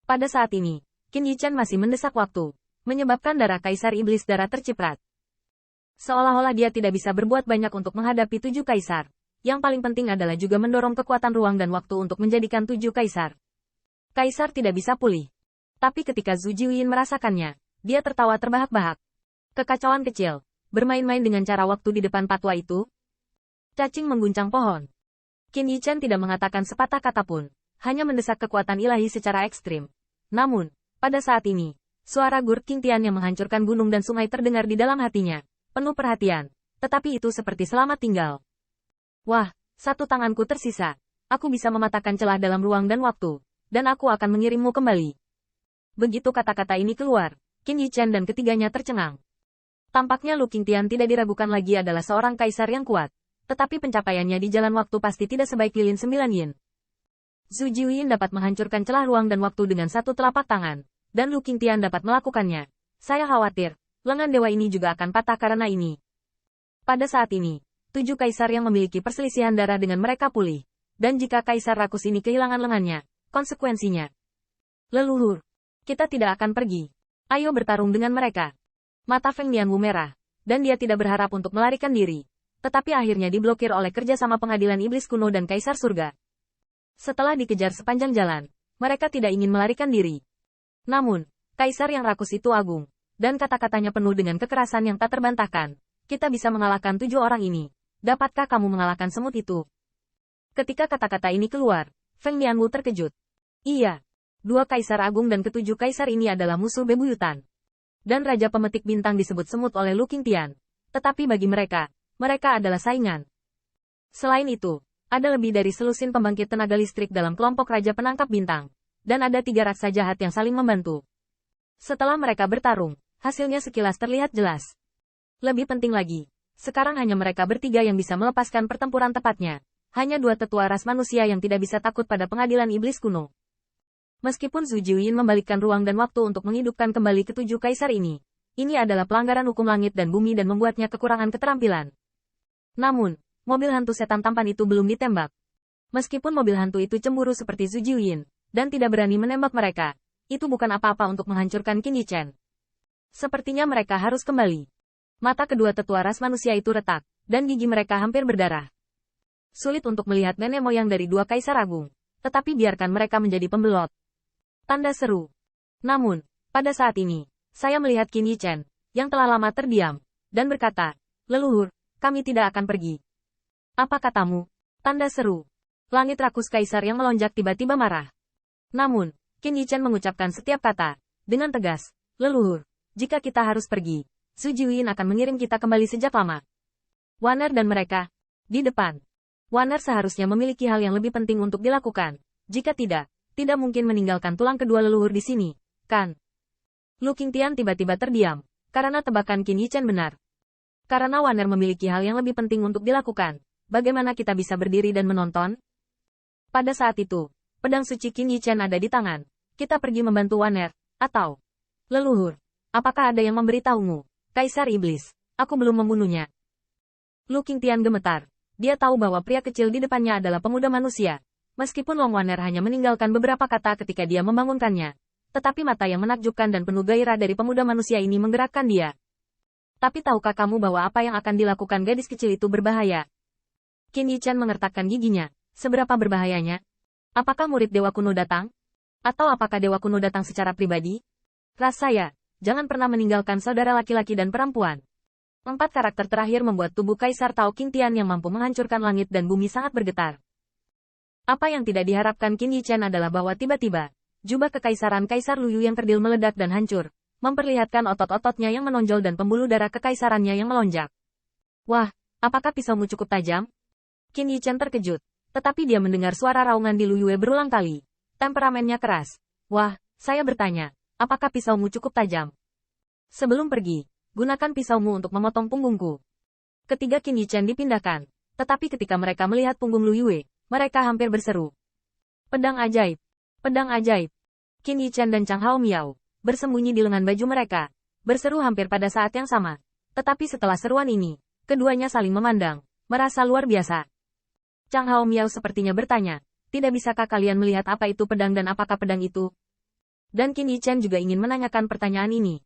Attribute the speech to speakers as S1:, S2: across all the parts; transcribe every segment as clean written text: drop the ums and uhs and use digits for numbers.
S1: Pada saat ini, Qin Yichen masih mendesak waktu, menyebabkan darah Kaisar Iblis Darah terciprat. Seolah-olah dia tidak bisa berbuat banyak untuk menghadapi 7 kaisar. Yang paling penting adalah juga mendorong kekuatan ruang dan waktu untuk menjadikan 7 kaisar. Kaisar tidak bisa pulih. Tapi ketika Zhu Jiuyin merasakannya, dia tertawa terbahak-bahak. Kekacauan kecil, bermain-main dengan cara waktu di depan patwa itu. Cacing mengguncang pohon. Qin Yichen tidak mengatakan sepatah kata pun, hanya mendesak kekuatan ilahi secara ekstrim. Namun, pada saat ini, suara Gur Qingtian yang menghancurkan gunung dan sungai terdengar di dalam hatinya, penuh perhatian, tetapi itu seperti selamat tinggal. Wah, satu tanganku tersisa. Aku bisa mematahkan celah dalam ruang dan waktu, dan aku akan mengirimmu kembali. Begitu kata-kata ini keluar, Qin Yichen dan ketiganya tercengang. Tampaknya Lu Qingtian tidak diragukan lagi adalah seorang kaisar yang kuat, tetapi pencapaiannya di jalan waktu pasti tidak sebaik lilin 9 yin. Zhu Jiuyin dapat menghancurkan celah ruang dan waktu dengan satu telapak tangan, dan Lu Qingtian dapat melakukannya. Saya khawatir, lengan dewa ini juga akan patah karena ini. Pada saat ini, 7 kaisar yang memiliki perselisihan darah dengan mereka pulih, dan jika kaisar rakus ini kehilangan lengannya, konsekuensinya. Leluhur, kita tidak akan pergi. Ayo bertarung dengan mereka. Mata Feng Nianwu merah, dan dia tidak berharap untuk melarikan diri. Tetapi akhirnya diblokir oleh kerjasama pengadilan iblis kuno dan kaisar surga. Setelah dikejar sepanjang jalan, mereka tidak ingin melarikan diri. Namun, kaisar yang rakus itu agung, dan kata-katanya penuh dengan kekerasan yang tak terbantahkan. Kita bisa mengalahkan 7 orang ini. Dapatkah kamu mengalahkan semut itu? Ketika kata-kata ini keluar, Feng Nianwu terkejut. Iya. 2 kaisar agung dan ke-7 kaisar ini adalah musuh bebuyutan. Dan Raja Pemetik Bintang disebut semut oleh Lu Qingtian. Tetapi bagi mereka adalah saingan. Selain itu, ada lebih dari selusin pembangkit tenaga listrik dalam kelompok Raja Penangkap Bintang. Dan ada 3 raksasa jahat yang saling membantu. Setelah mereka bertarung, hasilnya sekilas terlihat jelas. Lebih penting lagi, sekarang hanya mereka bertiga yang bisa melepaskan pertempuran tepatnya. Hanya 2 tetua ras manusia yang tidak bisa takut pada pengadilan iblis kuno. Meskipun Zhu Jiuyin membalikkan ruang dan waktu untuk menghidupkan kembali ke-7 kaisar ini adalah pelanggaran hukum langit dan bumi dan membuatnya kekurangan keterampilan. Namun, mobil hantu setan tampan itu belum ditembak. Meskipun mobil hantu itu cemburu seperti Zhu Jiuyin, dan tidak berani menembak mereka, itu bukan apa-apa untuk menghancurkan Qin Yichen. Sepertinya mereka harus kembali. Mata kedua tetua ras manusia itu retak, dan gigi mereka hampir berdarah. Sulit untuk melihat nenek moyang dari 2 kaisar agung, tetapi biarkan mereka menjadi pembelot. Tanda seru. Namun, pada saat ini, saya melihat Qin Yichen, yang telah lama terdiam, dan berkata, leluhur, kami tidak akan pergi. Apa katamu? Tanda seru. Langit rakus kaisar yang melonjak tiba-tiba marah. Namun, Qin Yichen mengucapkan setiap kata, dengan tegas, leluhur, jika kita harus pergi, Zhu Jiuyin akan mengirim kita kembali sejak lama. Waner dan mereka, di depan. Waner seharusnya memiliki hal yang lebih penting untuk dilakukan. Jika tidak mungkin meninggalkan tulang kedua leluhur di sini, kan? Lu Qingtian tiba-tiba terdiam, karena tebakan Qin Yichen benar. Karena Waner memiliki hal yang lebih penting untuk dilakukan, bagaimana kita bisa berdiri dan menonton? Pada saat itu, pedang suci Qin Yichen ada di tangan. Kita pergi membantu Waner, atau... Leluhur, apakah ada yang memberitahumu? Kaisar Iblis, aku belum membunuhnya. Lu Qingtian gemetar. Dia tahu bahwa pria kecil di depannya adalah pemuda manusia. Meskipun Long Waner hanya meninggalkan beberapa kata ketika dia membangunkannya. Tetapi mata yang menakjubkan dan penuh gairah dari pemuda manusia ini menggerakkan dia. Tapi tahukah kamu bahwa apa yang akan dilakukan gadis kecil itu berbahaya? Qin Yichen mengertakkan giginya. Seberapa berbahayanya? Apakah murid Dewa Kuno datang? Atau apakah Dewa Kuno datang secara pribadi? Rasanya, jangan pernah meninggalkan saudara laki-laki dan perempuan. 4 karakter terakhir membuat tubuh Kaisar Tao Qingtian yang mampu menghancurkan langit dan bumi sangat bergetar. Apa yang tidak diharapkan Qin Yichen adalah bahwa tiba-tiba, jubah kekaisaran Kaisar Luyu yang kerdil meledak dan hancur, memperlihatkan otot-ototnya yang menonjol dan pembuluh darah kekaisarannya yang melonjak. Wah, apakah pisaumu cukup tajam? Qin Yichen terkejut, tetapi dia mendengar suara raungan di Luyue berulang kali. Temperamennya keras. Wah, saya bertanya, apakah pisaumu cukup tajam? Sebelum pergi, gunakan pisaumu untuk memotong punggungku. Ketiga Qin Yichen dipindahkan, tetapi ketika mereka melihat punggung Luyue, mereka hampir berseru. Pedang ajaib! Pedang ajaib! Qin Yichen dan Chang Hao Miao bersembunyi di lengan baju mereka, berseru hampir pada saat yang sama. Tetapi setelah seruan ini, keduanya saling memandang, merasa luar biasa. Chang Hao Miao sepertinya bertanya, tidak bisakah kalian melihat apa itu pedang dan apakah pedang itu? Dan Qin Yichen juga ingin menanyakan pertanyaan ini.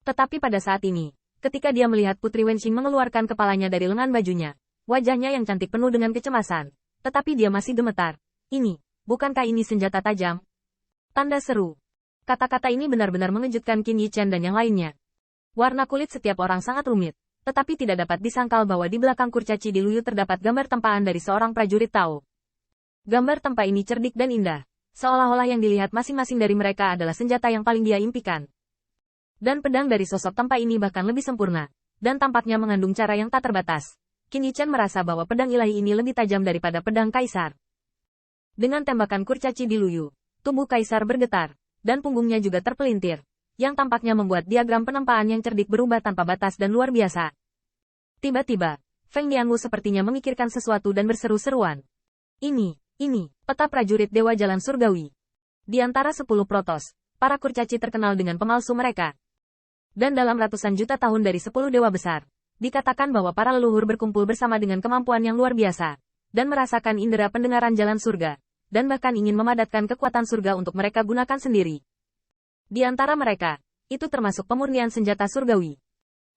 S1: Tetapi pada saat ini, ketika dia melihat Putri Wenxing mengeluarkan kepalanya dari lengan bajunya, wajahnya yang cantik penuh dengan kecemasan. Tetapi dia masih gemetar. Ini, bukankah ini senjata tajam? Tanda seru. Kata-kata ini benar-benar mengejutkan Qin Yichen dan yang lainnya. Warna kulit setiap orang sangat rumit, tetapi tidak dapat disangkal bahwa di belakang kurcaci di Luyu terdapat gambar tempaan dari seorang prajurit Tao. Gambar tempa ini cerdik dan indah. Seolah-olah yang dilihat masing-masing dari mereka adalah senjata yang paling dia impikan. Dan pedang dari sosok tempa ini bahkan lebih sempurna, dan tampaknya mengandung cara yang tak terbatas. Qin Yichen merasa bahwa pedang ilahi ini lebih tajam daripada pedang kaisar. Dengan tembakan kurcaci di Luyu, tubuh kaisar bergetar, dan punggungnya juga terpelintir, yang tampaknya membuat diagram penempaan yang cerdik berubah tanpa batas dan luar biasa. Tiba-tiba, Feng Dianwu sepertinya memikirkan sesuatu dan berseru-seruan. Ini, peta prajurit Dewa Jalan Surgawi. Di antara 10 protos, para kurcaci terkenal dengan pemalsu mereka. Dan dalam ratusan juta tahun dari 10 dewa besar, dikatakan bahwa para leluhur berkumpul bersama dengan kemampuan yang luar biasa, dan merasakan indera pendengaran jalan surga, dan bahkan ingin memadatkan kekuatan surga untuk mereka gunakan sendiri. Di antara mereka, itu termasuk pemurnian senjata surgawi.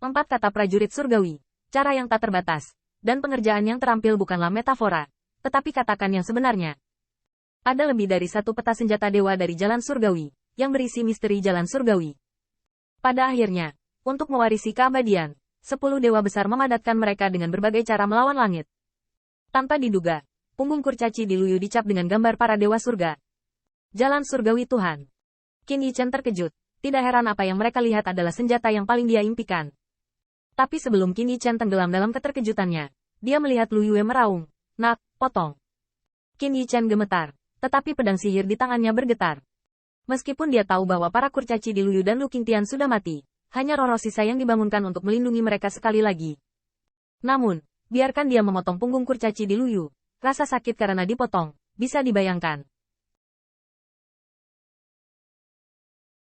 S1: 4 kata prajurit surgawi, cara yang tak terbatas, dan pengerjaan yang terampil bukanlah metafora. Tetapi katakan yang sebenarnya. Ada lebih dari satu peta senjata dewa dari jalan surgawi, yang berisi misteri jalan surgawi. Pada akhirnya, untuk mewarisi keabadian, 10 dewa besar memadatkan mereka dengan berbagai cara melawan langit. Tanpa diduga, punggung kurcaci di Luyu dicap dengan gambar para dewa surga. Jalan surgawi Tuhan. Qin Yichen terkejut, tidak heran apa yang mereka lihat adalah senjata yang paling dia impikan. Tapi sebelum Qin Yichen tenggelam dalam keterkejutannya, dia melihat Lu Yue meraung. Nak, potong. Qin Yichen gemetar, tetapi pedang sihir di tangannya bergetar. Meskipun dia tahu bahwa para kurcaci di Luyu dan Lu Qingtian sudah mati, hanya Roro sisa yang dibangunkan untuk melindungi mereka sekali lagi. Namun, biarkan dia memotong punggung kurcaci di Luyu. Rasa sakit karena dipotong, bisa dibayangkan.